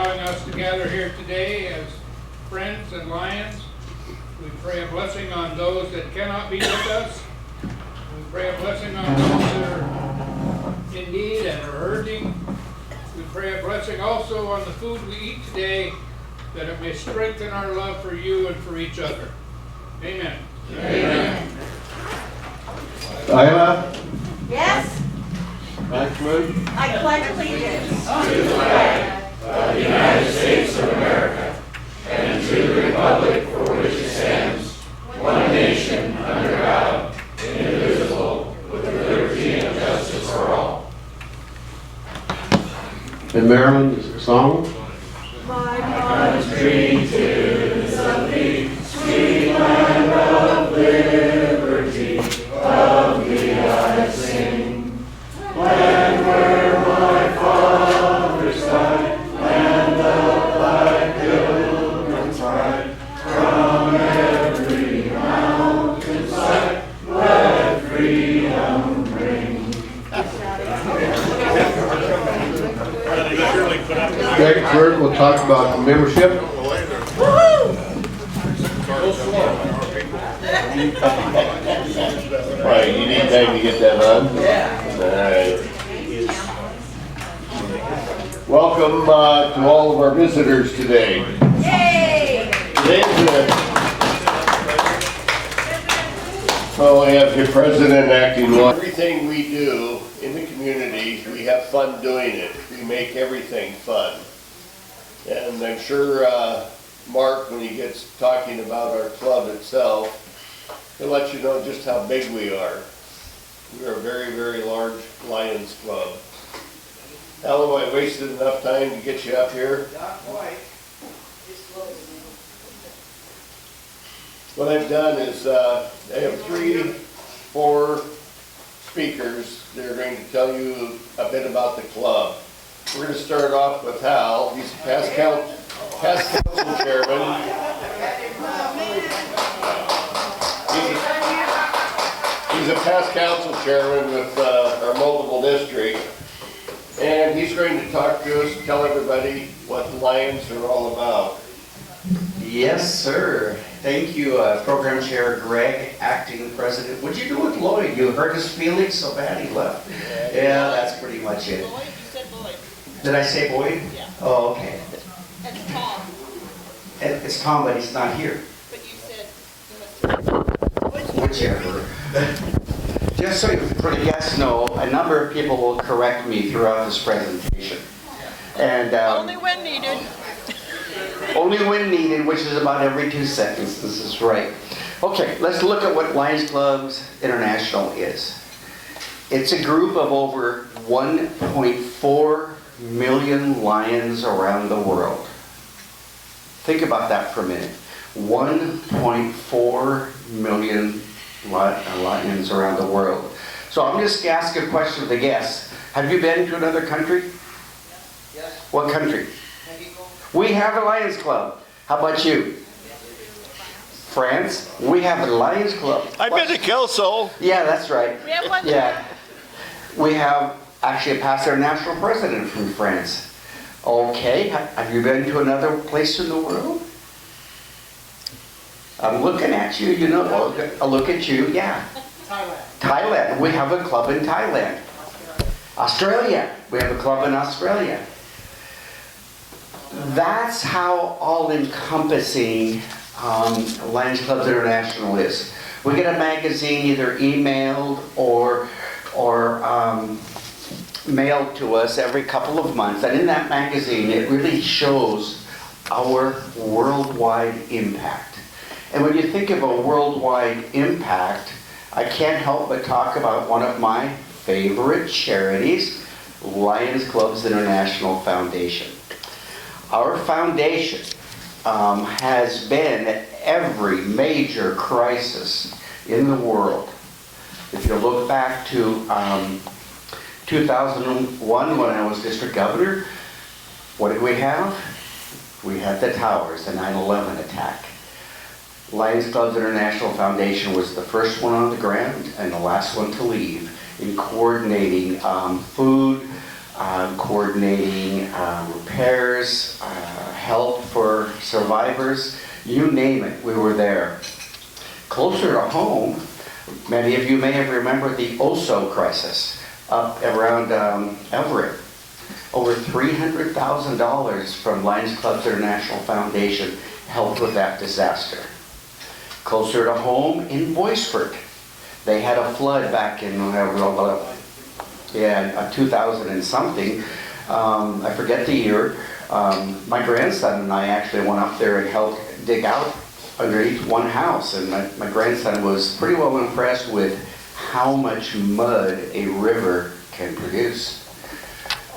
Allowing us to gather here today as friends and Lions. We pray a blessing on those that cannot be with us. We pray a blessing on those that are in need and are hurting. We pray a blessing also on the food we eat today, that it may strengthen our love for you and for each other. Amen. Amen. Ayla? Yes, Maximum? I pledge allegiance to the flag of the United States of America and to the republic for which it stands, one nation, under God, indivisible, with liberty and justice for all. And Marilyn, is there a song? my Country tunes of thee, sweet land of liberty, of thee I sing. Land where my fathers died, land of thy pilgrim pride, from every mountainside, let freedom ring. Next word, we'll talk about the membership. Right, you need time to get that on? Yeah. Alright. Welcome to all of our visitors today. Yay! So we have your president acting one. Everything we do in the community, we have fun doing it. We make everything fun. And I'm sure Mark, when he gets talking about our club itself, he'll let you know just how big we are. We are a very, very large Lions Club. Alan, I wasted enough time to get you up here. Not quite. What I've done is I have 4 speakers that are going to tell you a bit about the club. We're going to start off with Hal. He's past council chairman. He's a past council chairman with our multiple district. And he's going to talk to us, tell everybody what the Lions are all about. Yes, sir. Thank you, Program Chair Greg, Acting President. What'd you do with Lloyd? You hurt his feelings so bad he left? Yeah, that's pretty much it. Boyd, you said Boyd. Did I say Boyd? Yeah. Oh, okay. It's Tom, It's Tom, but he's not here. but you said you must have. Whichever. Just so for the guests know, a number of people will correct me throughout this presentation. And Only when needed. only when needed, which is about every 2 seconds. This is right. Okay, let's look at what Lions Clubs International is. It's a group of over 1.4 million lions around the world. Think about that for a minute. 1.4 million lions around the world. So I'm just asking a question of the guests. Have you been to another country? Yes. What country? Mexico. We have a Lions Club. How about you? France? We have a Lions Club. I've been to Kelso. Yeah, that's right. We have one. Yeah. We have actually a past international president from France. Okay, have you been to another place in the world? I'm looking at you, you know, I'll look at you, yeah. Thailand. Thailand, we have a club in Thailand. Australia, we have a club in Australia. That's how all-encompassing Lions Clubs International is. We get a magazine either emailed or mailed to us every couple of months, and in that magazine it really shows our worldwide impact. And when you think of a worldwide impact, I can't help but talk about one of my favorite charities, Lions Clubs International Foundation. Our foundation has been at every major crisis in the world. If you look back to 2001 when I was district governor, what did we have? We had the towers, the 9/11 attack. Lions Clubs International Foundation was the first one on the ground and the last one to leave in coordinating food, coordinating repairs, help for survivors, you name it, we were there. Closer to home, many of you may have remembered the Oso crisis up around Everett. Over $300,000 from Lions Clubs International Foundation helped with that disaster. Closer to home in Boisfort, they had a flood back in 2000 and something. I forget the year. My grandson and I actually went up there and helped dig out underneath one house, and my grandson was pretty well impressed with how much mud a river can produce.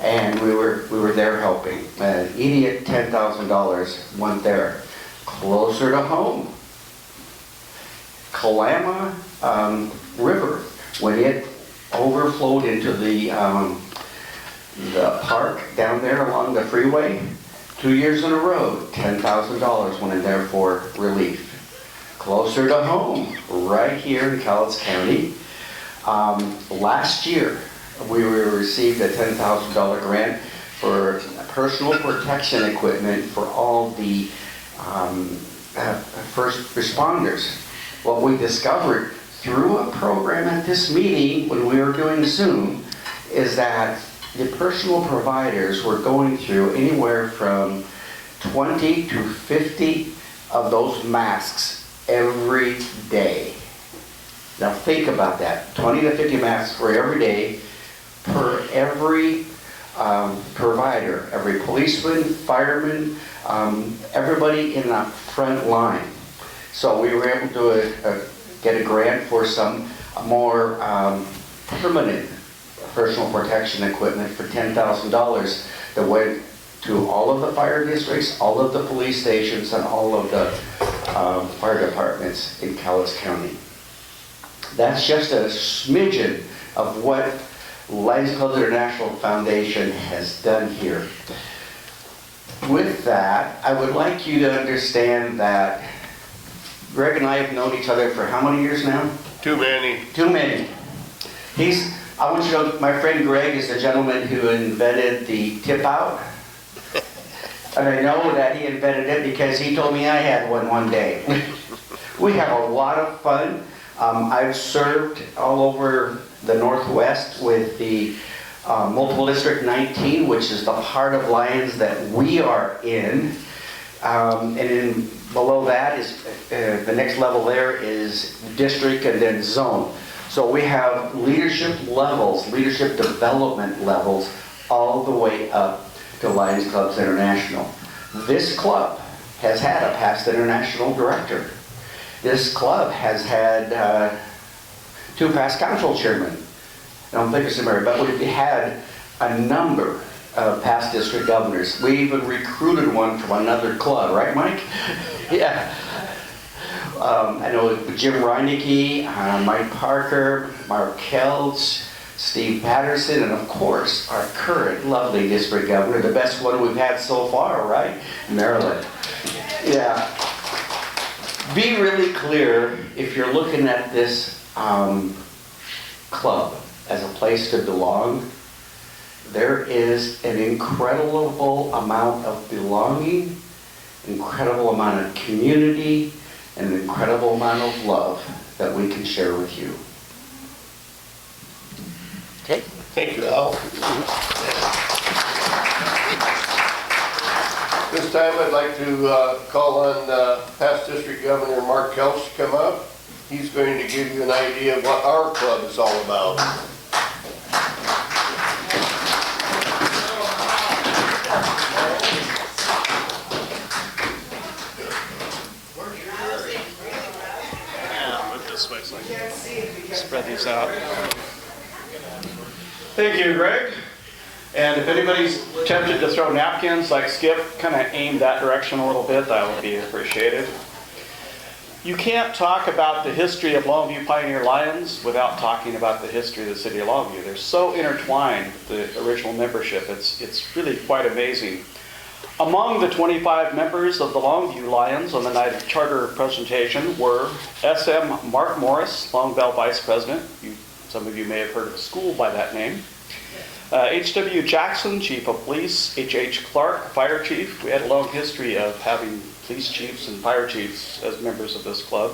And we were there helping. An idiot $10,000 went there. Closer to home, Kalama River, when it overflowed into the park down there along the freeway, 2 years in a row, $10,000 went in there for relief. Closer to home, right here in Cowlitz County, last year we received a $10,000 grant for personal protection equipment for all the first responders. What we discovered through a program at this meeting when we were doing Zoom is that the personal providers were going through anywhere from 20 to 50 of those masks every day. Now think about that, 20 to 50 masks for every day per every provider, every policeman, fireman, everybody in the front line. So we were able to get a grant for some more permanent personal protection equipment for $10,000 that went to all of the fire districts, all of the police stations, and all of the fire departments in Cowlitz County. That's just a smidgen of what Lions Clubs International Foundation has done here. With that, I would like you to understand that Greg and I have known each other for how many years now? Too many. Too many. I want you to know, my friend Greg is the gentleman who invented the tip out. And I know that he invented it because he told me I had one day. We have a lot of fun. I've served all over the Northwest with the Multiple District 19, which is the heart of Lions that we are in. And below that is, the next level there is district and then zone. So we have leadership levels, leadership development levels, all the way up to Lions Clubs International. This club has had a past international director. This club has had 2 past council chairmen. I don't think it's married, but we've had a number of past district governors. We even recruited one from another club, right, Mike? Yeah. I know Jim Reinecke, Mike Parker, Mark Kelch, Steve Patterson, and of course, our current lovely district governor, the best one we've had so far, right? Maryland. Yeah. Be really clear if you're looking at this club as a place to belong. There is an incredible amount of belonging, incredible amount of community, and an incredible amount of love that we can share with you. Okay. Thank you, Al. This time I'd like to call on past District Governor Mark Kelch to come up. He's going to give you an idea of what our club is all about. This way so I can spread these out. Thank you, Greg. And if anybody's tempted to throw napkins like Skip, kind of aim that direction a little bit, that would be appreciated. You can't talk about the history of Longview Pioneer Lions without talking about the history of the city of Longview. They're so intertwined, the original membership. It's really quite amazing. Among the 25 members of the Longview Lions on the night of charter presentation were SM Mark Morris, Longview Vice President. Some of you may have heard of the school by that name. H.W. Jackson, Chief of Police. H.H. Clark, Fire Chief. We had a long history of having police chiefs and fire chiefs as members of this club.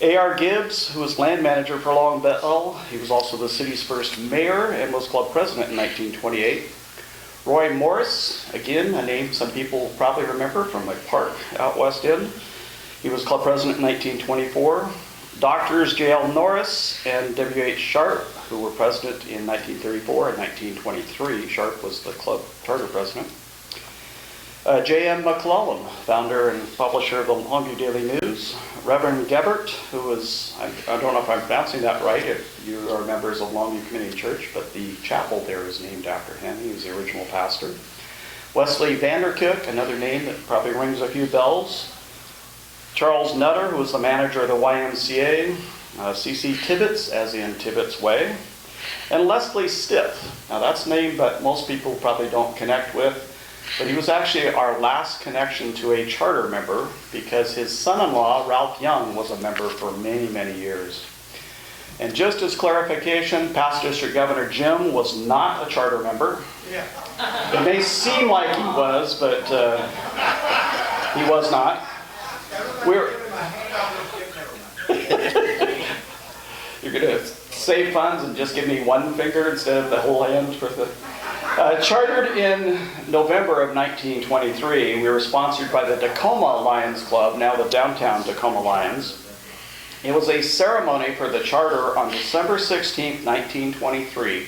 A.R. Gibbs, who was land manager for Long Bell. He was also the city's first mayor and was club president in 1928. Roy Morris, again, a name some people probably remember from the park out West End. He was club president in 1924. Doctors J.L. Norris and W.H. Sharp, who were president in 1934 and 1923. Sharp was the club charter president. J.M. McClellan, founder and publisher of the Longview Daily News. Reverend Gebert, who was, I don't know if I'm pronouncing that right, if you are members of Longview Community Church, but the chapel there is named after him. He was the original pastor. Wesley Vandercook, another name that probably rings a few bells. Charles Nutter, who was the manager of the YMCA. C.C. Tibbetts, as in Tibbetts Way. And Leslie Stiff. Now that's a name that most people probably don't connect with. But he was actually our last connection to a charter member because his son-in-law, Ralph Young, was a member for many, many years. And just as clarification, past District Governor Jim was not a charter member. It may seem like he was, but he was not. You're going to save funds and just give me one finger instead of the whole hand for the... Chartered in November of 1923, we were sponsored by the Tacoma Lions Club, now the downtown Tacoma Lions. It was a ceremony for the charter on December 16, 1923.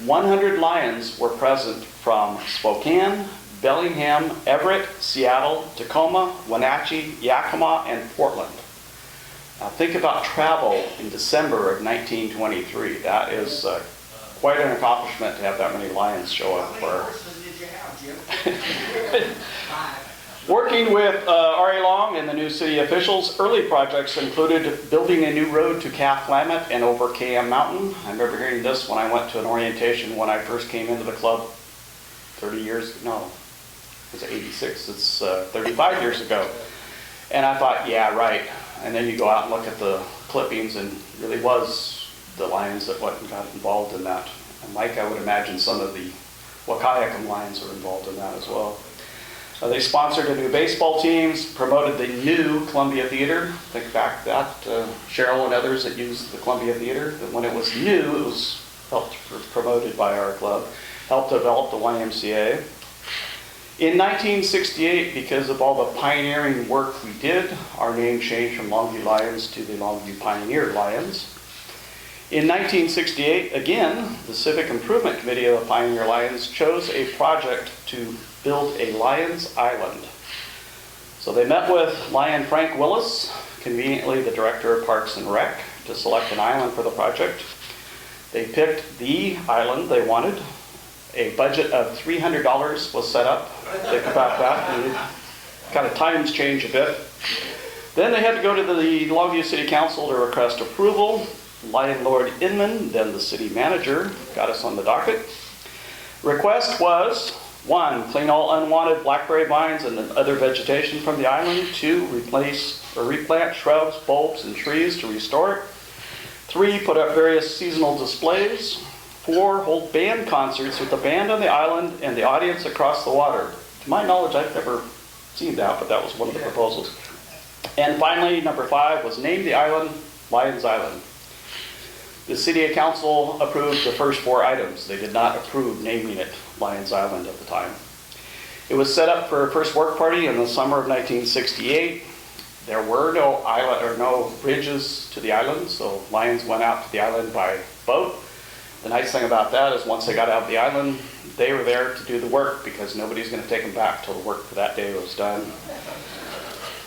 100 Lions were present from Spokane, Bellingham, Everett, Seattle, Tacoma, Wenatchee, Yakima, and Portland. Now think about travel in December of 1923. That is quite an accomplishment to have that many Lions show up for. How many horses did you have, Jim? Working with R.A. Long and the new city officials, early projects included building a new road to Calf Lamet and over KM Mountain. I remember hearing this when I went to an orientation when I first came into the club 30 years, no, it was 86, it's 35 years ago. And I thought, yeah, right. And then you go out and look at the clippings and it really was the Lions that went and got involved in that. And Mike, I would imagine some of the Wahkiakum Lions are involved in that as well. They sponsored a new baseball teams, promoted the new Columbia Theater. Think back to that, Cheryl and others that used the Columbia Theater. But when it was new, it was promoted by our club. Helped develop the YMCA. In 1968, because of all the pioneering work we did, our name changed from Longview Lions to the Longview Pioneer Lions. In 1968, again, the Civic Improvement Committee of the Pioneer Lions chose a project to build a Lions Island. So they met with Lion Frank Willis, conveniently the director of Parks and Rec, to select an island for the project. They picked the island they wanted. A budget of $300 was set up. Think about that. And kind of times change a bit. Then they had to go to the Longview City Council to request approval. Lion Lord Inman, then the city manager, got us on the docket. Request was, 1, clean all unwanted blackberry vines and other vegetation from the island. 2, replace or replant shrubs, bulbs, and trees to restore it. 3, put up various seasonal displays. 4, hold band concerts with the band on the island and the audience across the water. To my knowledge, I've never seen that, but that was one of the proposals. And finally, number 5 was name the island Lions Island. The City Council approved the first 4 items. They did not approve naming it Lions Island at the time. It was set up for a first work party in the summer of 1968. There were no island or no bridges to the island, so Lions went out to the island by boat. The nice thing about that is once they got out of the island, they were there to do the work because nobody's going to take them back till the work for that day was done.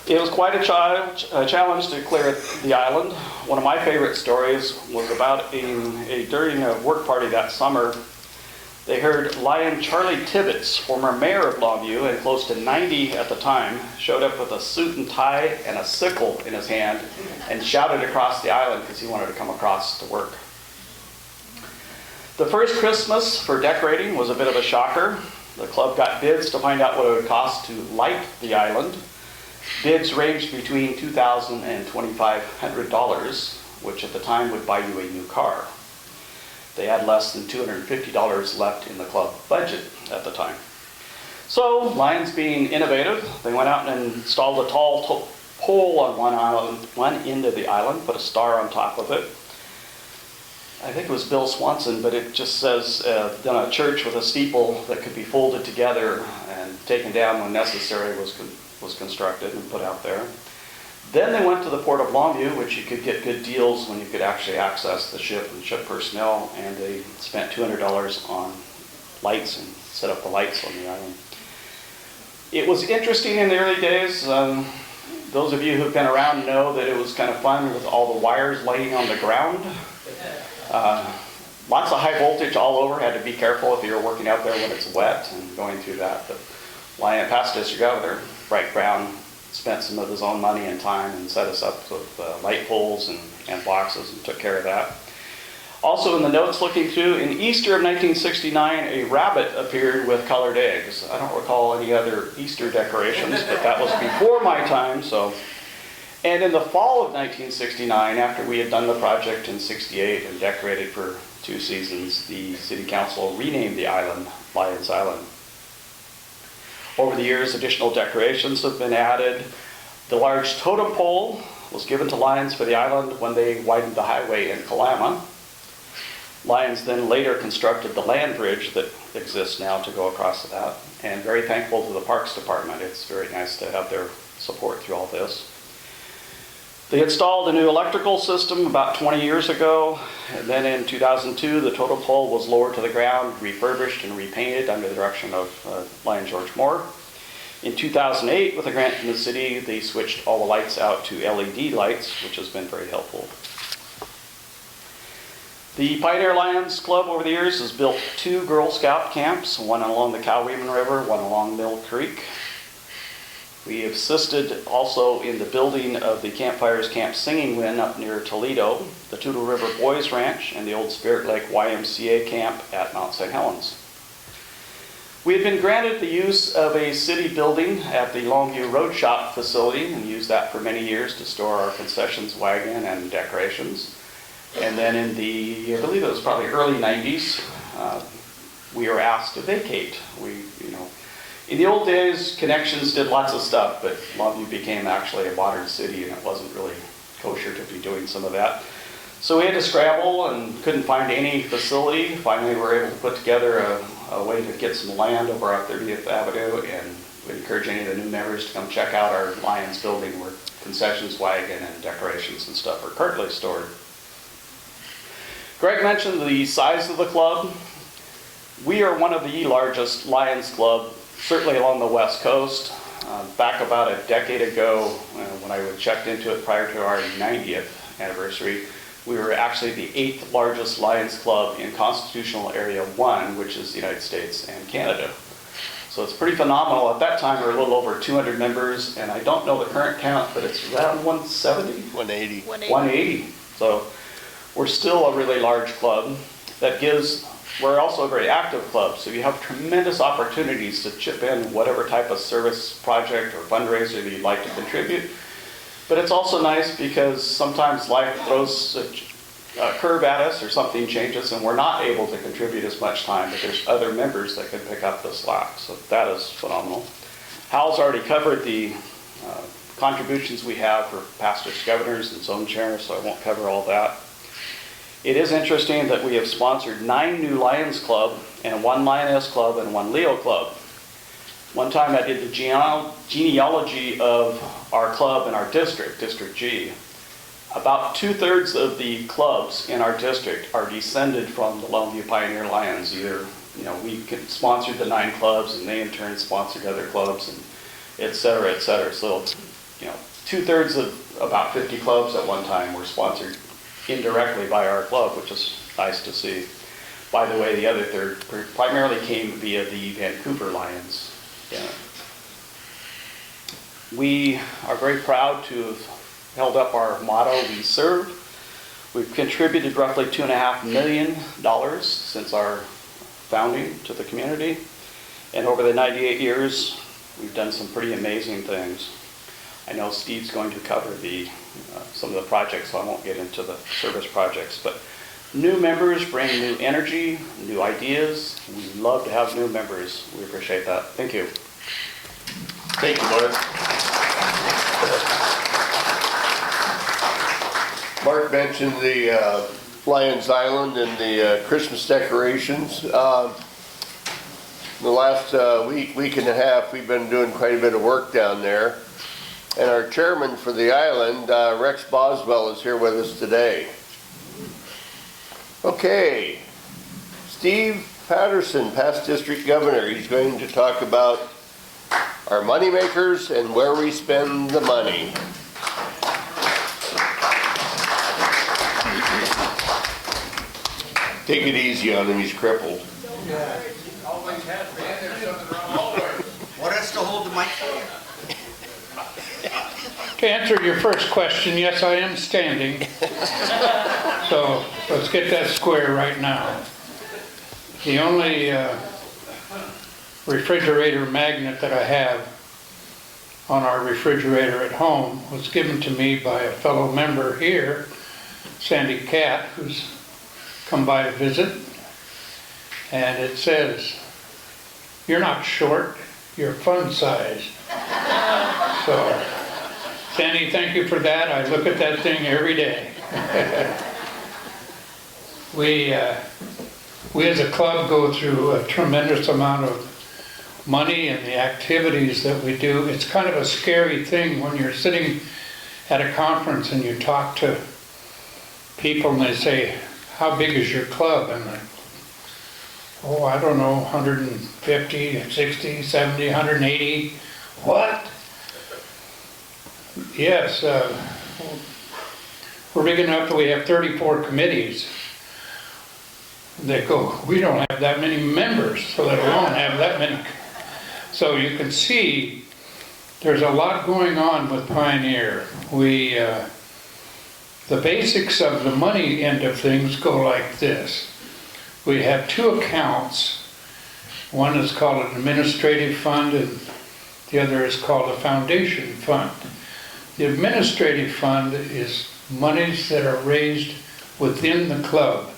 It was quite a challenge to clear the island. One of my favorite stories was about during a work party that summer, they heard Lion Charlie Tibbetts, former mayor of Longview and close to 90 at the time, showed up with a suit and tie and a sickle in his hand and shouted across the island because he wanted to come across to work. The first Christmas for decorating was a bit of a shocker. The club got bids to find out what it would cost to light the island. Bids ranged between $2,000 and $2,500, which at the time would buy you a new car. They had less than $250 left in the club budget at the time. So, Lions being innovative, they went out and installed a tall pole on one end of the island, put a star on top of it. I think it was Bill Swanson, but it just says done a church with a steeple that could be folded together and taken down when necessary was constructed and put out there. Then they went to the port of Longview, which you could get good deals when you could actually access the ship and ship personnel, and they spent $200 on lights and set up the lights on the island. It was interesting in the early days. Those of you who've been around know that it was kind of fun with all the wires laying on the ground. Lots of high voltage all over. Had to be careful if you were working out there when it's wet and going through that. But past district governor, Bright Brown, spent some of his own money and time and set us up with light poles and boxes and took care of that. Also in the notes looking through, in Easter of 1969, a rabbit appeared with colored eggs. I don't recall any other Easter decorations, but that was before my time. And in the fall of 1969, after we had done the project in '68 and decorated for 2 seasons, the city council renamed the island Lions Island. Over the years, additional decorations have been added. The large totem pole was given to Lions for the island when they widened the highway in Kalama. Lions then later constructed the land bridge that exists now to go across that, and very thankful to the Parks Department. It's very nice to have their support through all this. They installed a new electrical system about 20 years ago, and then in 2002 the totem pole was lowered to the ground, refurbished and repainted under the direction of Lion George Moore. In 2008, with a grant from the city, they switched all the lights out to LED lights, which has been very helpful. The Pioneer Lions Club over the years has built 2 Girl Scout camps, one along the Cowweeman River, one along Mill Creek. We have assisted also in the building of the Campfires Camp Singing Win up near Toledo, the Toutle River Boys Ranch, and the old Spirit Lake YMCA camp at Mount St. Helens. We have been granted the use of a city building at the Longview Road Shop facility and used that for many years to store our concessions wagon and decorations. And then in the, I believe it was probably early 90s, we were asked to vacate. In the old days, Connections did lots of stuff, but Longview became actually a modern city and it wasn't really kosher to be doing some of that. So we had to scramble and couldn't find any facility. Finally, we were able to put together a way to get some land over on 30th Avenue, and we encourage any of the new members to come check out our Lions building where concessions wagon and decorations and stuff are currently stored. Greg mentioned the size of the club. We are one of the largest Lions Club, certainly along the West Coast. Back about a decade ago, when I checked into it prior to our 90th anniversary, we were actually the 8th largest Lions Club in Constitutional Area 1, which is the United States and Canada. So it's pretty phenomenal. At that time, we were a little over 200 members, and I don't know the current count, but it's around 170? 180. 180. So we're still a really large club that we're also a very active club, so you have tremendous opportunities to chip in whatever type of service project or fundraiser that you'd like to contribute. But it's also nice because sometimes life throws a curve at us or something changes and we're not able to contribute as much time, but there's other members that can pick up the slack, so that is phenomenal. Hal's already covered the contributions we have for pastors, governors, and zone chairs, so I won't cover all that. It is interesting that we have sponsored 9 new Lions Club and 1 Lioness Club and 1 Leo Club. One time I did the genealogy of our club in our district, District G. About 2/3 of the clubs in our district are descended from the Longview Pioneer Lions. Either, we sponsored the 9 clubs and they in turn sponsored other clubs, and et cetera, et cetera. So, 2/3 of about 50 clubs at one time were sponsored indirectly by our club, which is nice to see. By the way, the other third primarily came via the Vancouver Lions. Yeah. We are very proud to have held up our motto, "We Serve." We've contributed roughly $2.5 million since our founding to the community. And over the 98 years, we've done some pretty amazing things. I know Steve's going to cover some of the projects, so I won't get into the service projects, but New members bring new energy, new ideas. We love to have new members. We appreciate that. Thank you. Thank you, Mark. Mark mentioned the Lions Island and the Christmas decorations. The last week and a half, we've been doing quite a bit of work down there. And our chairman for the island, Rex Boswell, is here with us today. Okay, Steve Patterson, past district governor. He's going to talk about our money makers and where we spend the money. Take it easy on him, he's crippled. Always has been, there's something wrong always. Want us to hold the mic for you? To answer your first question, yes, I am standing. So let's get that square right now. The only refrigerator magnet that I have on our refrigerator at home was given to me by a fellow member here, Sandy Cat, who's come by to visit. And it says, "You're not short, you're fun size." So, Sandy, thank you for that. I look at that thing every day. We as a club go through a tremendous amount of money and the activities that we do. It's kind of a scary thing when you're sitting at a conference and you talk to people and they say, "How big is your club?" And like, "Oh, I don't know, 150, 60, 70, 180. What? Yes, we're big enough that we have 34 committees. They go, "We don't have that many members, so let alone have that many." So you can see there's a lot going on with Pioneer. The basics of the money end of things go like this. We have two accounts. One is called an administrative fund and the other is called a foundation fund. The administrative fund is monies that are raised within the club.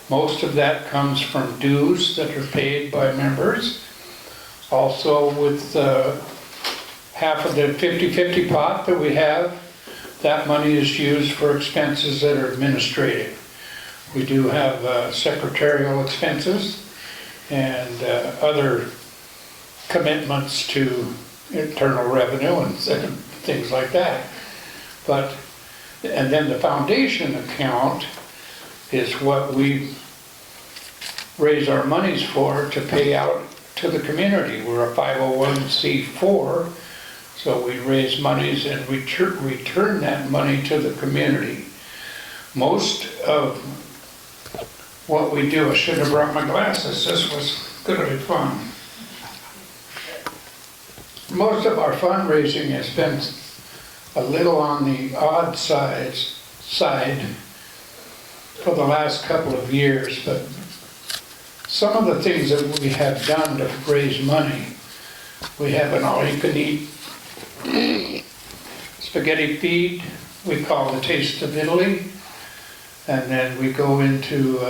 Most of that comes from dues that are paid by members. Also with half of the 50-50 pot that we have, that money is used for expenses that are administrative. We do have secretarial expenses and other commitments to internal revenue and things like that. And then the foundation account is what we raise our monies for to pay out to the community. We're a 501c4, so we raise monies and we return that money to the community. Most of what we do, I should have brought my glasses, this was gonna be fun. Most of our fundraising has been a little on the odd side for the last couple of years, but some of the things that we have done to raise money, we have an all-you-can-eat spaghetti feed we call the Taste of Italy, and then we go into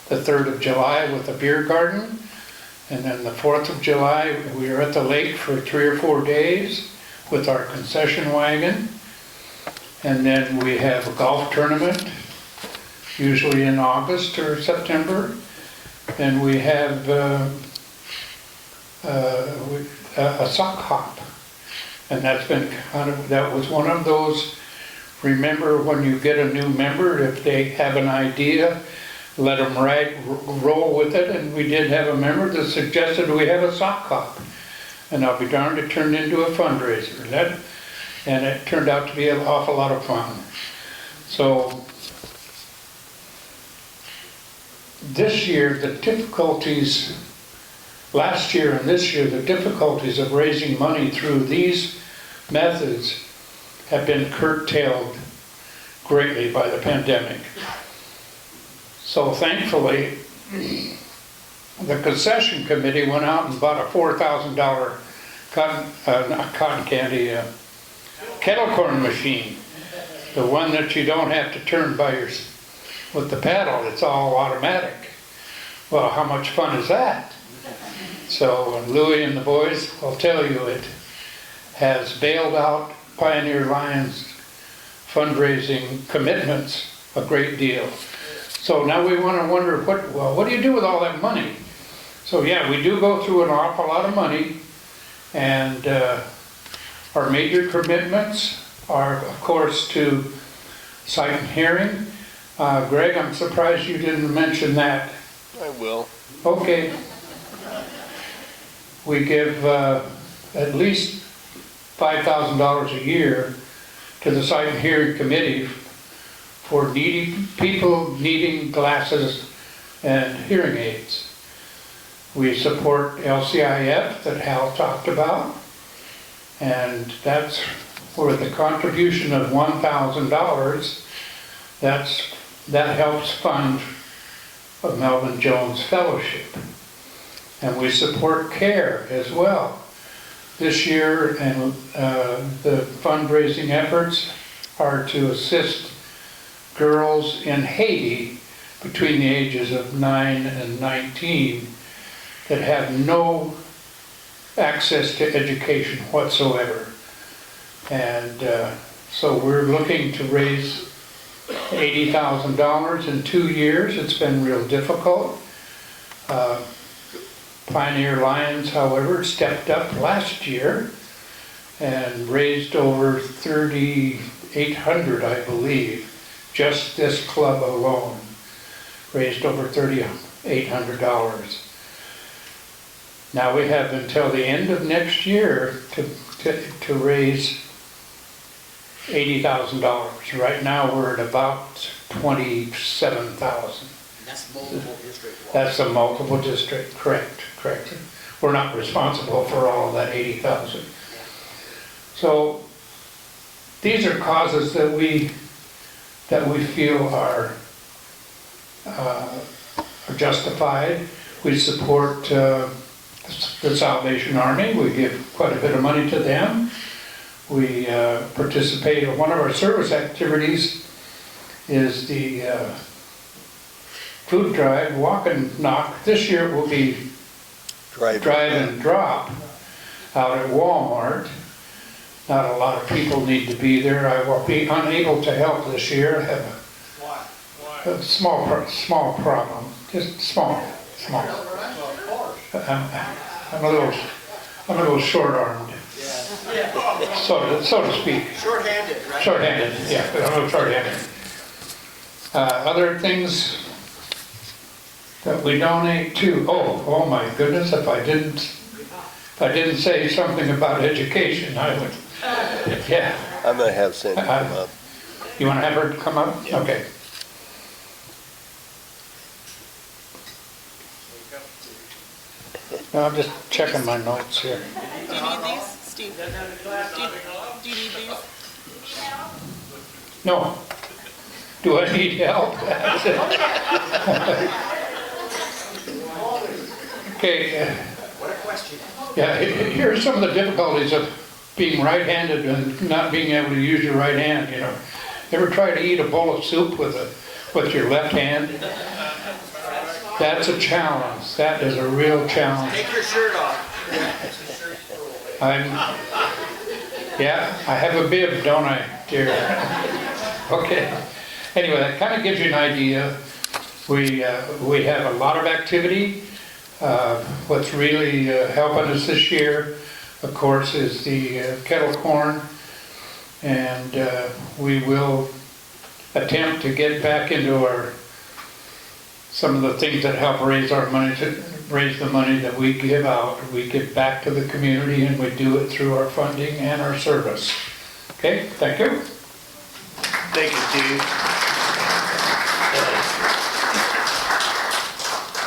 the 3rd of July with a beer garden, and then the 4th of July we are at the lake for 3 or 4 days with our concession wagon, and then we have a golf tournament usually in August or September, and we have a sock hop, and that was one of those. Remember, when you get a new member, if they have an idea, let them roll with it, and we did have a member that suggested we have a sock hop, and I'll be darned, it turned into a fundraiser, and it turned out to be an awful lot of fun. So this year, last year and this year, the difficulties of raising money through these methods have been curtailed greatly by the pandemic. So thankfully, the concession committee went out and bought a $4,000 kettle corn machine, the one that you don't have to turn by with the paddle, it's all automatic. Well, how much fun is that? So Louis and the boys will tell you it has bailed out Pioneer Lions fundraising commitments a great deal. So now we want to wonder, what do you do with all that money? So yeah, we do go through an awful lot of money, and our major commitments are, of course, to sight and hearing. Greg, I'm surprised you didn't mention that. I will. Okay. We give at least $5,000 a year to the Sight and Hearing Committee for people needing glasses and hearing aids. We support LCIF that Hal talked about, and that's where the contribution of $1,000, that helps fund a Melvin Jones Fellowship. And we support CARE as well. This year, and the fundraising efforts are to assist girls in Haiti between the ages of 9 and 19 that have no access to education whatsoever. And so we're looking to raise $80,000 in 2 years. It's been real difficult. Pioneer Lions, however, stepped up last year and raised over $3,800, I believe. Just this club alone raised over $3,800. Now we have until the end of next year to raise $80,000. Right now we're at about $27,000. That's multiple district. That's a multiple district, correct. We're not responsible for all of that 80,000. So these are causes that we feel are justified. We support the Salvation Army. We give quite a bit of money to them. We participate in one of our service activities is the food drive, walk and knock. This year it will be drive and drop out at Walmart. Not a lot of people need to be there. I will be unable to help this year. I have a small problem, just small. I'm a little short-armed, so to speak. Short-handed, right? Short-handed, yeah, a little short-handed. Other things that we donate to. Oh my goodness! If I didn't say something about education, I would. Yeah. I'm gonna have Sandy come up. You want to have her come up? Yeah. Okay. No, I'm just checking my notes here. Do you need these, Steve? Do you need these? No. Do I need help? Okay. What a question. Yeah, here are some of the difficulties of being right-handed and not being able to use your right hand, you know. Ever try to eat a bowl of soup with your left hand? That's a challenge. That is a real challenge. Take your shirt off. Yeah, I have a bib, don't I, dear? Okay. Anyway, that kind of gives you an idea. We have a lot of activity. What's really helping us this year, of course, is the kettle corn, and we will attempt to get back into some of the things that help raise our money, to raise the money that we give out. We give back to the community, and we do it through our funding and our service. Okay, thank you. Thank you, Steve.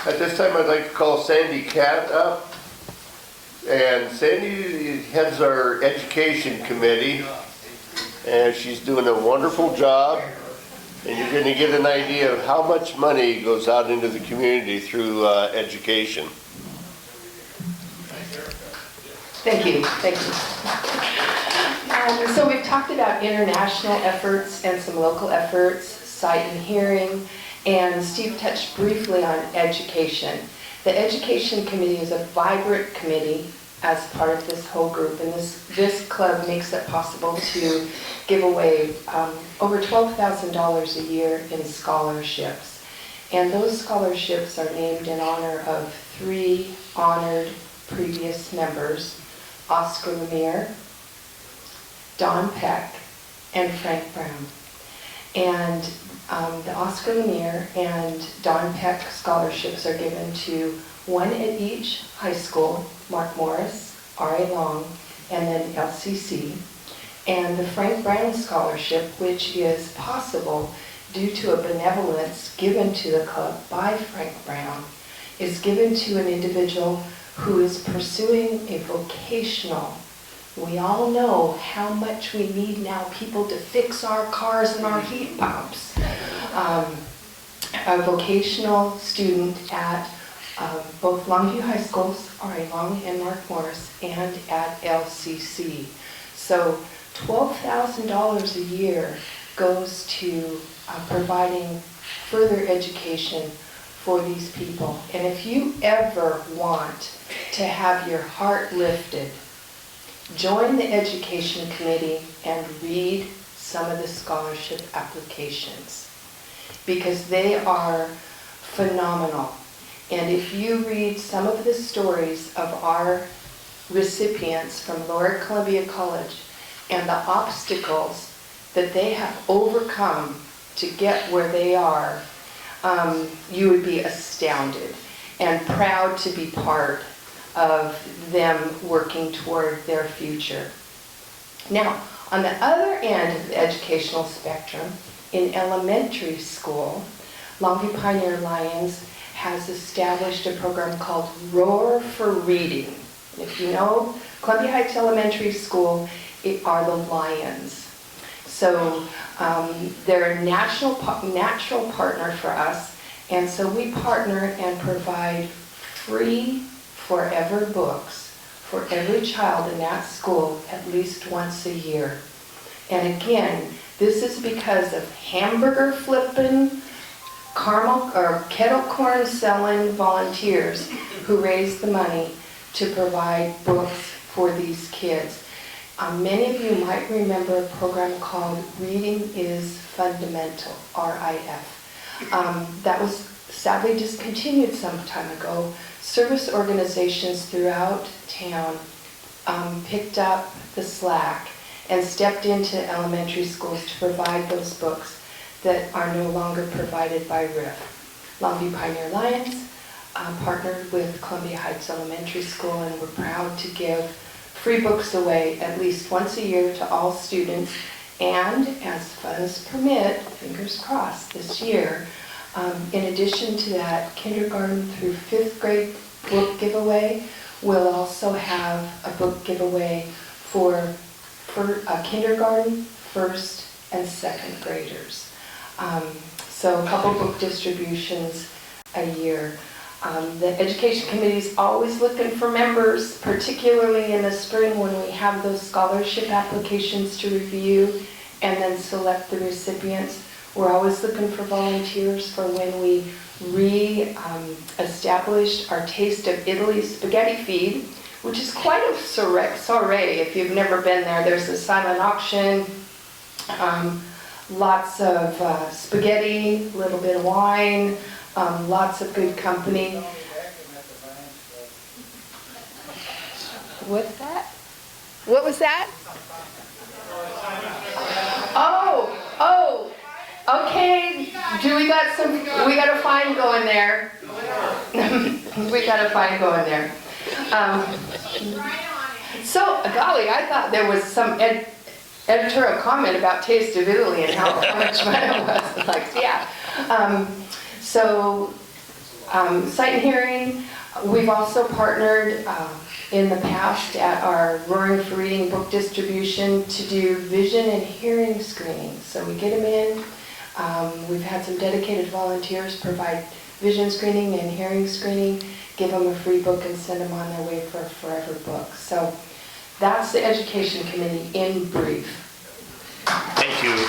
At this time, I'd like to call Sandy Cat up. And Sandy heads our education committee, and she's doing a wonderful job. And you're going to get an idea of how much money goes out into the community through education. Thank you. So we've talked about international efforts and some local efforts, sight and hearing, And Steve touched briefly on education. The Education Committee is a vibrant committee as part of this whole group, and this club makes it possible to give away over $12,000 a year in scholarships. And those scholarships are named in honor of 3 honored previous members: Oscar Lemire, Don Peck, and Frank Brown. And the Oscar Lemire and Don Peck scholarships are given to one at each high school: Mark Morris, R.A. Long, and then LCC. And the Frank Brown Scholarship, which is possible due to a benevolence given to the club by Frank Brown, is given to an individual who is pursuing a vocational. We all know how much we need now people to fix our cars and our heat pumps. A vocational student at both Longview High Schools, R.A. Long and Mark Morris, and at LCC. So $12,000 a year goes to providing further education for these people. And if you ever want to have your heart lifted, join the Education Committee and read some of the scholarship applications, because they are phenomenal. And if you read some of the stories of our recipients from Lower Columbia College and the obstacles that they have overcome to get where they are, you would be astounded and proud to be part of them working toward their future. Now, on the other end of the educational spectrum, in elementary school, Longview Pioneer Lions has established a program called Roar for Reading. And if you know Columbia Heights Elementary School, it are the Lions. So they're a natural partner for us, and so we partner and provide free forever books for every child in that school at least once a year. And again, this is because of hamburger flipping, caramel or kettle corn selling volunteers who raise the money to provide books for these kids. Many of you might remember a program called Reading is Fundamental, RIF. That was sadly discontinued some time ago. Service organizations throughout town picked up the slack and stepped into elementary schools to provide those books that are no longer provided by RIF. Longview Pioneer Lions partnered with Columbia Heights Elementary School, and we're proud to give free books away at least once a year to all students, and as funds permit, fingers crossed this year, in addition to that kindergarten through 5th grade book giveaway, we'll also have a book giveaway for kindergarten, 1st and 2nd graders. So a couple book distributions a year. The Education Committee is always looking for members, particularly in the spring when we have those scholarship applications to review and then select the recipients. We're always looking for volunteers for when we re-established our Taste of Italy spaghetti feed, which is quite a soiree. If you've never been there, there's a silent auction, lots of spaghetti, a little bit of wine, lots of good company. What's that? What was that? Oh, okay. We got a fine going there. We got a fine going there. So, golly, I thought there was some editorial comment about Taste of Italy and how much fun it was. Like, yeah. Sight and Hearing, we've also partnered in the past at our Roaring for Reading book distribution to do vision and hearing screenings. So we get them in. We've had some dedicated volunteers provide vision screening and hearing screening, give them a free book and send them on their way for a forever book. So that's the Education Committee in brief. Thank you.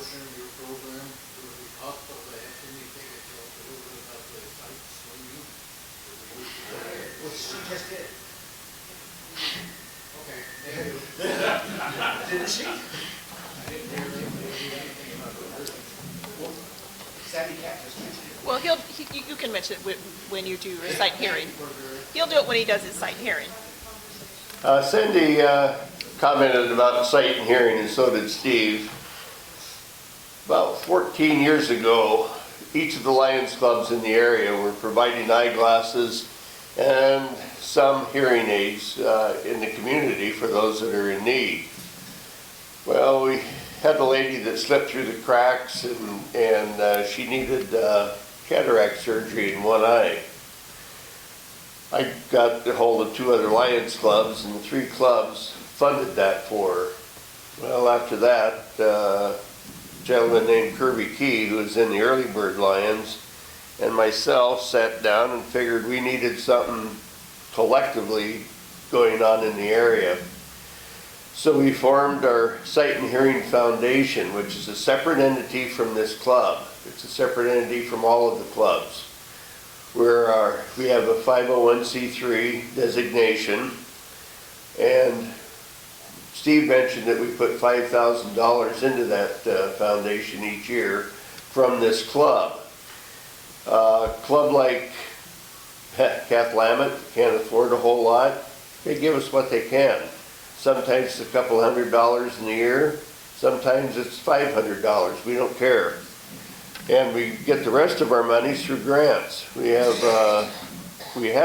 portion of your program, would it be possible to have anything that you a little bit about the sight swinging? Which she just did. Okay. Didn't she? Sandy Cat just mentioned it. Well, you can mention it when you do your sight hearing. He'll do it when he does his sight hearing. Cindy commented about sight and hearing, and so did Steve. About 14 years ago, each of the Lions clubs in the area were providing eyeglasses and some hearing aids in the community for those that are in need. Well, we had a lady that slipped through the cracks, and she needed cataract surgery in one eye. I got a hold of 2 other Lions clubs, and the 3 clubs funded that for her. Well, after that, a gentleman named Kirby Key, who was in the Early Bird Lions, and myself sat down and figured we needed something collectively going on in the area. So we formed our Sight and Hearing Foundation, which is a separate entity from this club. It's a separate entity from all of the clubs. We have a 501c3 designation, and Steve mentioned that we put $5,000 into that foundation each year from this club. Club like Kath Lamont can't afford a whole lot. They give us what they can. Sometimes it's a couple $100 in a year. Sometimes it's $500. We don't care. And we get the rest of our monies through grants. We had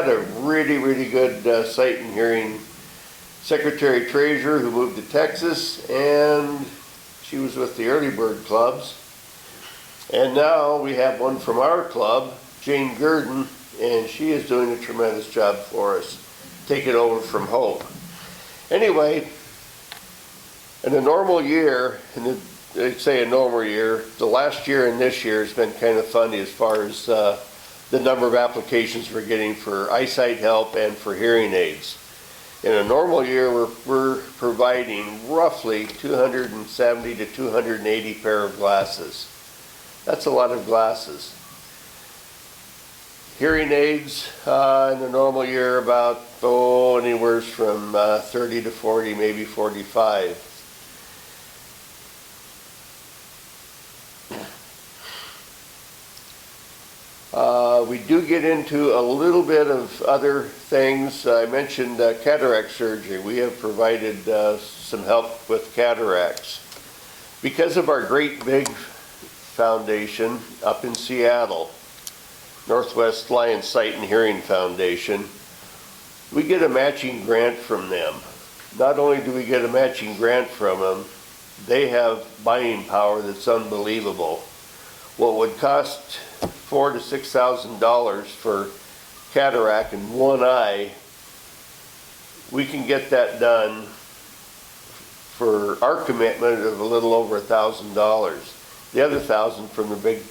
a really, really good sight and hearing secretary treasurer who moved to Texas, and she was with the Early Bird clubs. And now we have one from our club, Jane Gurdon, and she is doing a tremendous job for us, taking over from Hope. Anyway, in a normal year, I'd say a normal year, the last year and this year has been kind of funny as far as the number of applications we're getting for Eyesight Help and for hearing aids. In a normal year, we're providing roughly 270 to 280 pair of glasses. That's a lot of glasses. Hearing aids in a normal year about anywhere from 30 to 40, maybe 45. We do get into a little bit of other things. I mentioned cataract surgery. We have provided some help with cataracts. Because of our great big foundation up in Seattle, Northwest Lions Sight and Hearing Foundation, we get a matching grant from them. Not only do we get a matching grant from them, they have buying power that's unbelievable. What would cost $4,000 to $6,000 for cataract in one eye, we can get that done for our commitment of a little over $1,000. The other $1,000 from the big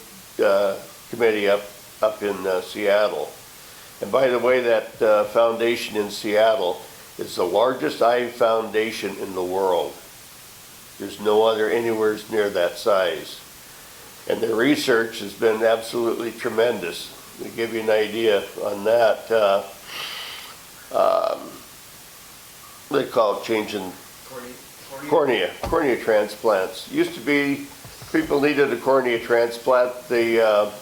committee up in Seattle. And by the way, that foundation in Seattle is the largest eye foundation in the world. There's no other anywhere near that size. And their research has been absolutely tremendous. To give you an idea on that, they call it changing cornea transplants. Used to be, people needed a cornea transplant, the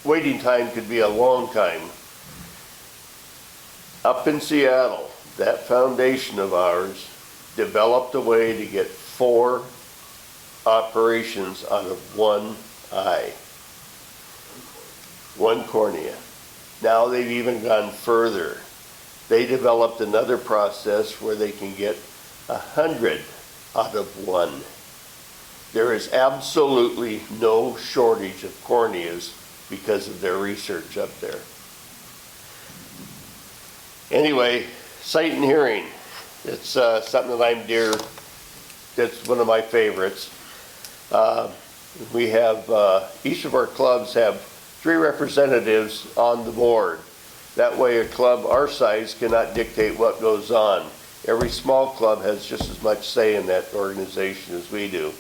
waiting time could be a long time. Up in Seattle, that foundation of ours developed a way to get 4 operations out of one eye, one cornea. Now they've even gone further. They developed another process where they can get 100 out of one. There is absolutely no shortage of corneas because of their research up there. Anyway, sight and hearing. It's something that I'm dear. That's one of my favorites. We have, each of our clubs have 3 representatives on the board. That way a club our size cannot dictate what goes on. Every small club has just as much say in that organization as we do.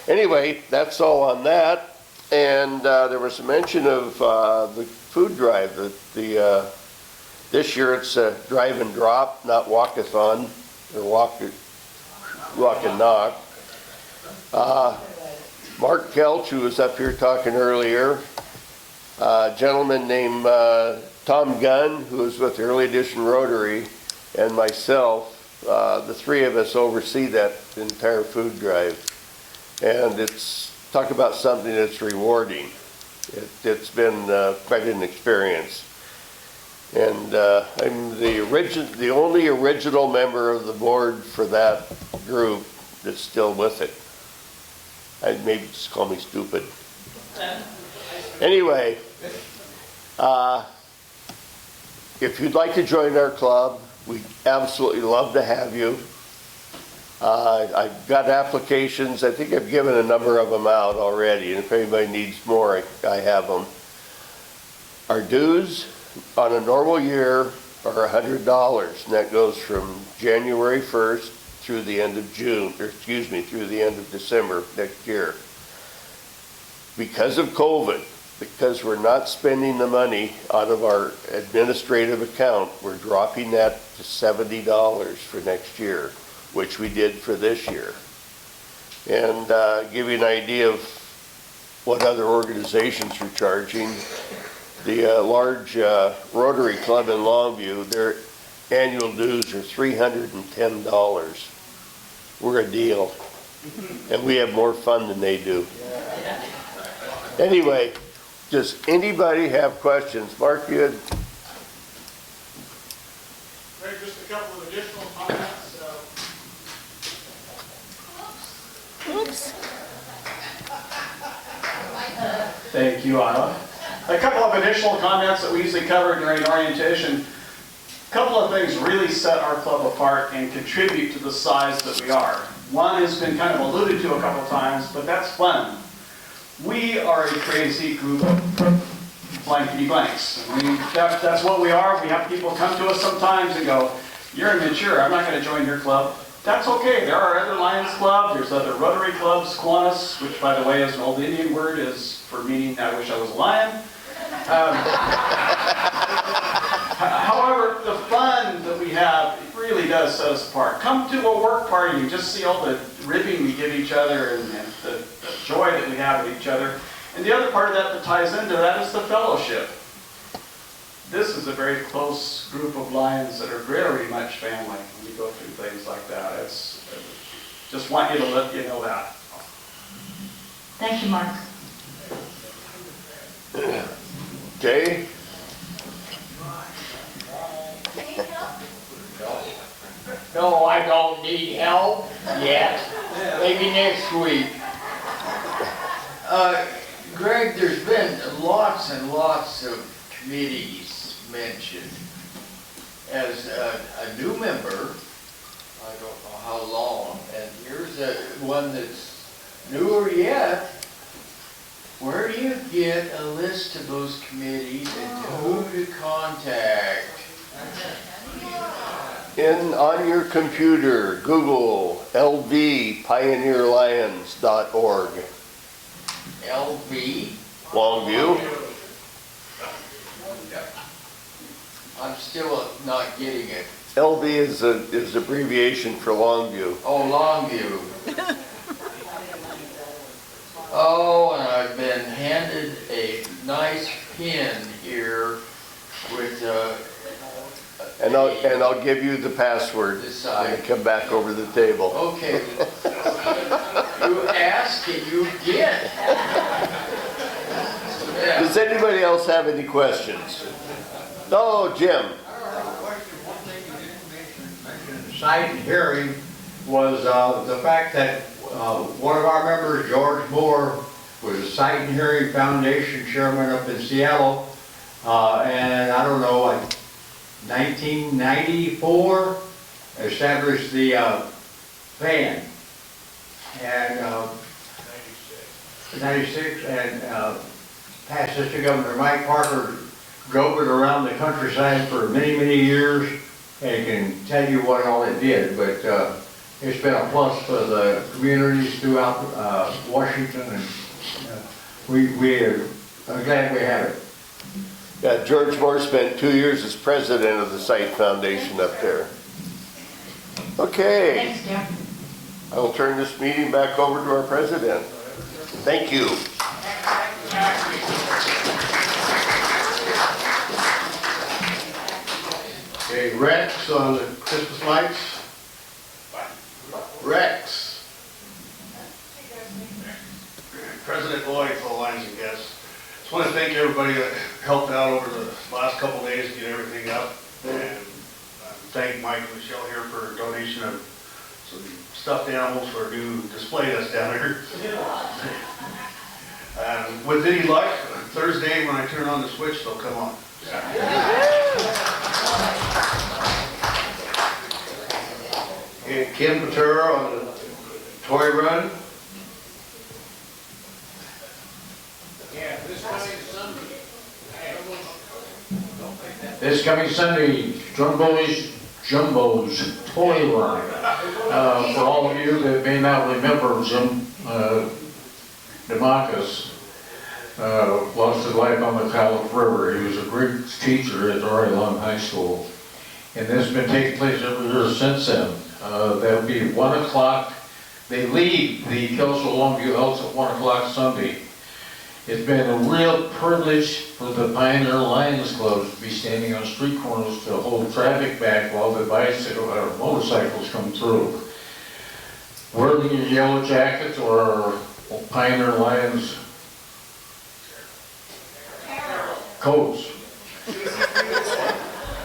Anyway, that's all on that. And there was a mention of the food drive. This year it's a drive and drop, not walkathon, or walk and knock. Mark Kelch, who was up here talking earlier, a gentleman named Tom Gunn, who was with the Early Edition Rotary, and myself, the three of us oversee that entire food drive. And it's, talk about something that's rewarding. It's been quite an experience. And I'm the only original member of the board for that group that's still with it. I'd maybe just call me stupid. Anyway, if you'd like to join our club, we'd absolutely love to have you. I've got applications. I think I've given a number of them out already, and if anybody needs more, I have them. Our dues on a normal year are $100, and that goes from January 1st through the end of June, or excuse me, through the end of December next year. Because of COVID, because we're not spending the money out of our administrative account, we're dropping that to $70 for next year, which we did for this year. And give you an idea of what other organizations are charging. The large Rotary Club in Longview, their annual dues are $310. We're a deal, and we have more fun than they do. Anyway, does anybody have questions? Mark, you had... Greg, just a couple of additional comments. Oops. Thank you, Anna. A couple of additional comments that we usually cover during orientation. A couple of things really set our club apart and contribute to the size that we are. One has been kind of alluded to a couple of times, but that's fun. We are a crazy group of blankety blanks. That's what we are. We have people come to us sometimes and go, "You're immature, I'm not going to join your club." That's okay. There are other Lions Club, there's other Rotary Clubs, Kiwanis, which by the way is an old Indian word, is for meaning I wish I was a lion. However, the fun that we have really does set us apart. Come to a work party and just see all the ribbing we give each other and the joy that we have with each other. And the other part of that ties into that is the fellowship. This is a very close group of Lions that are very much family when you go through things like that. Just want you to let you know that. Thank you, Mark. Jay? No, I don't need help yet. Maybe next week. Greg, there's been lots and lots of committees mentioned. As a new member, I don't know how long, and here's one that's newer yet. Where do you get a list of those committees and who to contact? On your computer, Google lvpioneerlions.org. LV? Longview. I'm still not getting it. LV is abbreviation for Longview. Oh, Longview. Oh, and I've been handed a nice pin here with And I'll give you the password when you come back over the table. Okay. You ask and you get. Yeah. Does anybody else have any questions? No, Jim. Sight and hearing was the fact that one of our members, George Moore, was a Sight and Hearing Foundation chairman up in Seattle, and I don't know, like 1994, established the fan, and 96, and past Assistant Governor Mike Parker drove it around the countryside for many, many years, and can tell you what all it did. But It's been a plus for the communities throughout Washington, and we're glad we have it. Yeah, George Moore spent 2 years as president of the Sight Foundation up there. Okay, Thanks, Jim. I will turn this meeting back over to our president. Thank you. Okay, Rex on the Christmas lights. Rex. President Lloyd, full lines and guests. Just want to thank everybody that helped out over the last couple days to get everything up. And thank Mike and Michelle here for a donation of some stuffed animals for a new display that's down there. With any luck, Thursday when I turn on the switch, they'll come on. Okay, Kim Patera on the toy run. Yeah, this coming Sunday. This coming Sunday, Jumbo's Toy Run. For all of you that may not remember, Jim DeMarcus lost his life on the Calif River. He was a Greek teacher at Dory Long High School. And this has been taking place every year since then. That'll be 1 o'clock. They leave the Kelso Longview House at 1 o'clock Sunday. It's been a real privilege for the Pioneer Lions Club to be standing on street corners to hold traffic back while the motorcycles come through. Wearing your yellow jackets or Pioneer Lions coats.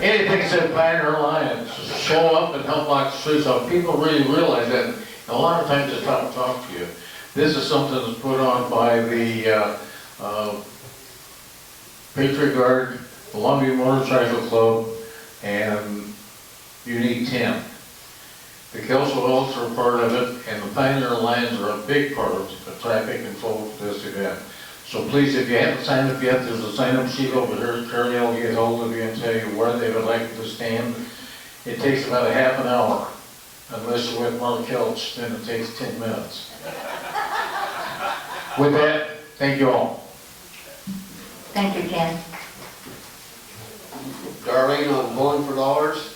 Anything that said Pioneer Lions, show up and help block the streets off. People really realize that. And a lot of times they stop and talk to you. This is something that's put on by the Patriot Guard, the Longview Motorcycle Club, and Unique 10. The Kelso Elks are a part of it, and the Pioneer Lions are a big part of the traffic control for this event. So please, if you haven't signed up yet, there's a sign-up sheet over here. Terry will get hold of you and tell you where they would like to stand. It takes about a half an hour. Unless you're with Mark Kelch, then it takes 10 minutes. With that, thank you all. Thank you, Ken. Darlene on Bowling for Dollars.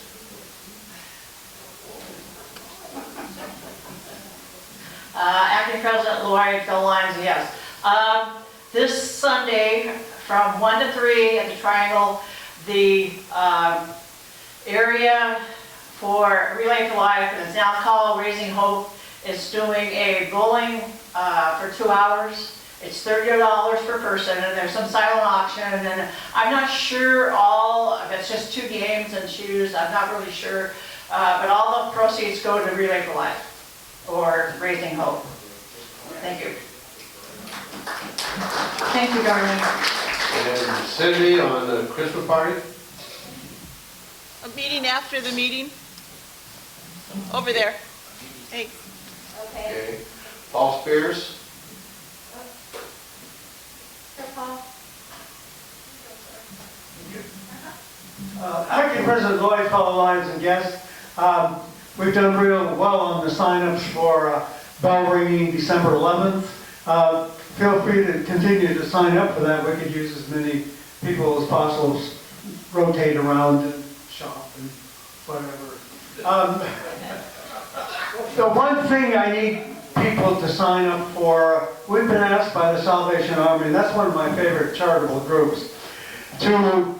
Acting President Lloyd, Phil Lyons, yes. This Sunday from 1 to 3 at the Triangle, the area for Relay to Life, and it's now called Raising Hope, is doing a bowling for 2 hours. It's $30 per person, and there's some silent auction, and I'm not sure if it's just 2 games and shoes, I'm not really sure, but all the proceeds go to Relay for Life, or Raising Hope. Thank you. Thank you, Darlene. And Cindy on the Christmas party. A meeting after the meeting? Over there. Hey. Okay. Paul Spears. Acting President Lloyd, fellow Lions and guests, we've done real well on the sign-ups for bell ringing December 11th. Feel free to continue to sign up for that. We could use as many people as possible, rotate around and shop and whatever. The one thing I need people to sign up for, we've been asked by the Salvation Army, and that's one of my favorite charitable groups, to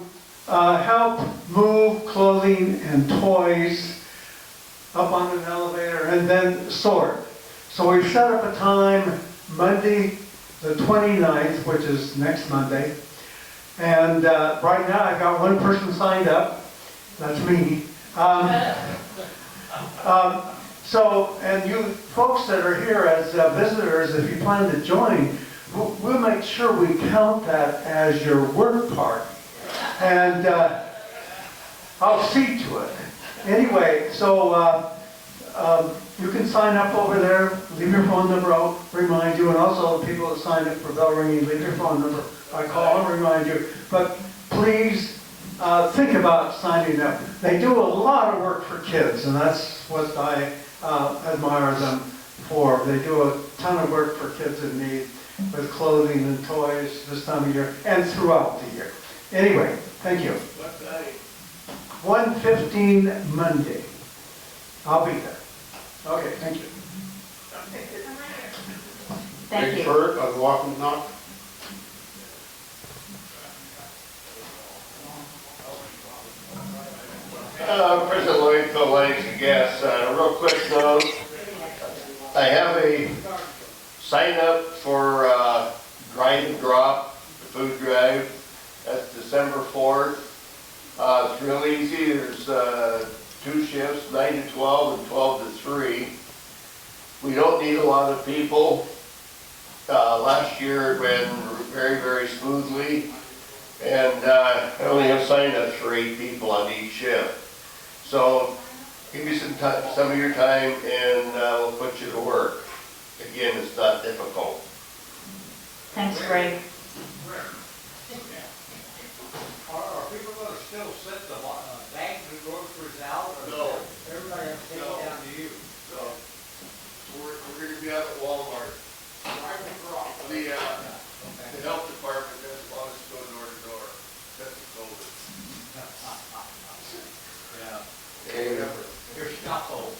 help move clothing and toys up on an elevator and then sort. So we've set up a time, Monday the 29th, which is next Monday. And right now I've got one person signed up. That's me. And you folks that are here as visitors, if you plan to join, we'll make sure we count that as your work party. And I'll see to it. Anyway, so you can sign up over there, leave your phone number, I'll remind you, and also people that signed up for bell ringing, leave your phone number, I call and remind you. But please think about signing up. They do a lot of work for kids, and that's what I admire them for. They do a ton of work for kids in need with clothing and toys this time of year and throughout the year. Anyway, thank you. 1:15 Monday. I'll be there. Okay, thank you. Thank Big you. Bird on Walking Knock. President Lloyd, Phil Langston, guests, real quick note, I have a sign up for Drive and Drop, the food drive. That's December 4th. It's real easy. There's 2 shifts, 9 to 12 and 12 to 3. We don't need a lot of people. Last year it went very, very smoothly. And I only have sign-ups for 8 people on each shift. So give me some of your time and we'll put you to work. Again, it's not difficult. Thanks, Greg. Are people gonna still set the bags and groceries out? Or No. everybody has to take it down to you? So we're going to be out at Walmart. The health department doesn't want us to go door to door. That's COVID. You're Stockholm.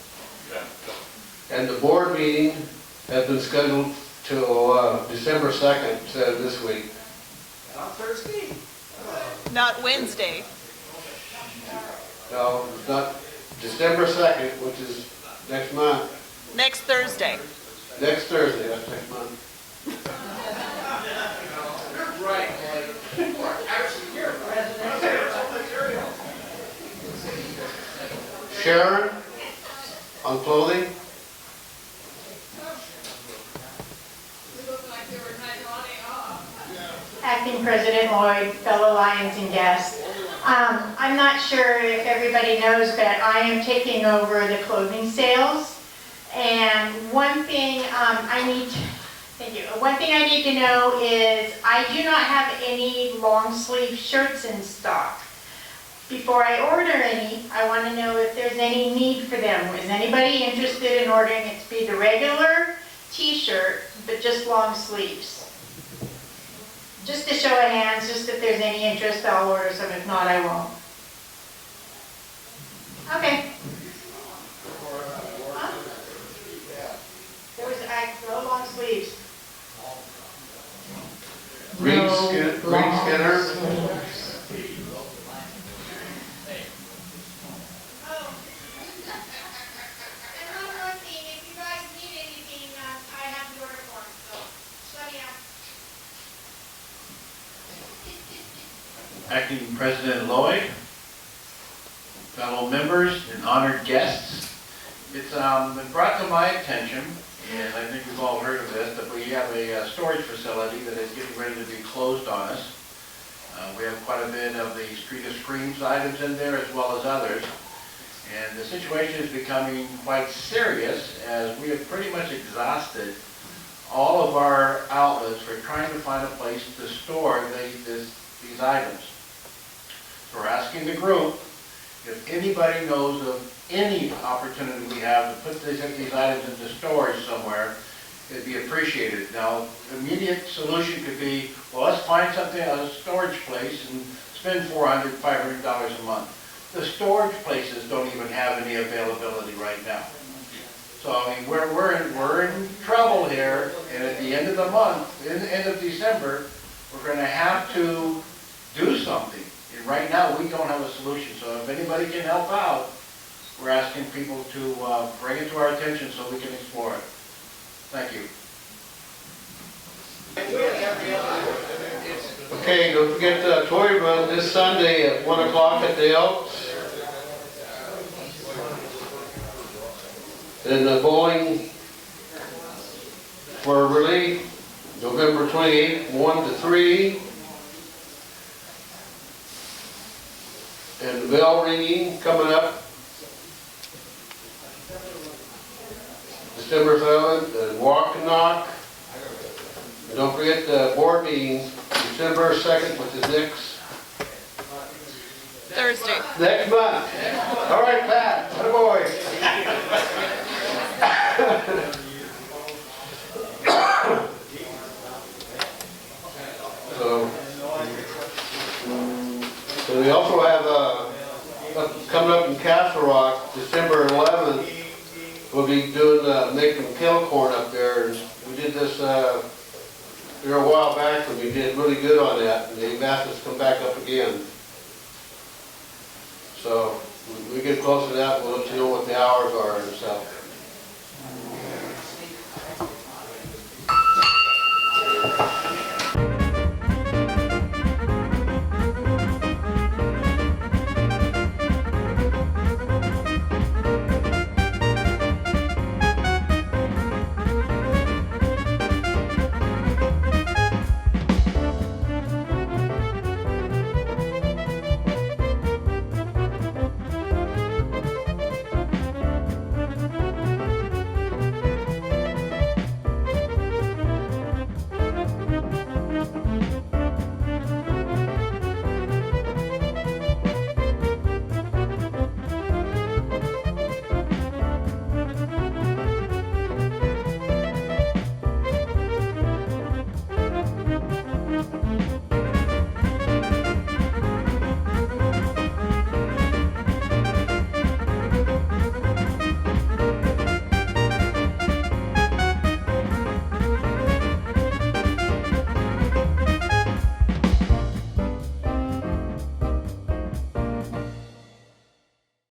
And the board meeting has been scheduled till December 2nd, this week. On Thursday? Not Wednesday. No, it's not December 2nd, which is next month. Next Thursday. Next Thursday, that's next month. Right, actually, you're president. Sharon, on clothing. Acting President Lloyd, fellow Lions and guests. I'm not sure if everybody knows, but I am taking over the clothing sales. And one thing One thing I need to know is I do not have any long sleeve shirts in stock. Before I order any, I want to know if there's any need for them. Is anybody interested in ordering it to be the regular t-shirt, but just long sleeves? Just a show of hands, just if there's any interest, I'll order some. If not, I won't. Okay. Huh? No long sleeves. Reed Skinner. Acting President Lloyd, fellow members and honored guests, it's been brought to my attention, and I think we've all heard of this, that we have a storage facility that is getting ready to be closed on us. We have quite a bit of the Street of Screams items in there as well as others. And the situation is becoming quite serious as we have pretty much exhausted all of our outlets for trying to find a place to store these items. So we're asking the group if anybody knows of any opportunity we have to put these items into storage somewhere, it'd be appreciated. Now, the immediate solution could be, well, let's find something at a storage place and spend $400, $500 a month. The storage places don't even have any availability right now. So, I mean, we're in trouble here, and at the end of the month, in the end of December, we're going to have to do something. And right now, we don't have a solution. So if anybody can help out, we're asking people to bring it to our attention so we can explore it. Thank you. Okay, don't forget the toy run this Sunday at 1 o'clock at the Elks. And the bowling for relief, November 28th, 1 to 3. And the bell ringing coming up December 7th, and walk and knock. And don't forget the board meeting December 2nd, which is next Thursday. month. All right, Pat, atta boy. So we also have coming up in Castle Rock, December 11th, we'll be doing making kettle corn up there. We did this there a while back, and we did really good on that, and they've asked us to come back up again. So we get close to that, we'll let you know what the hours are and stuff.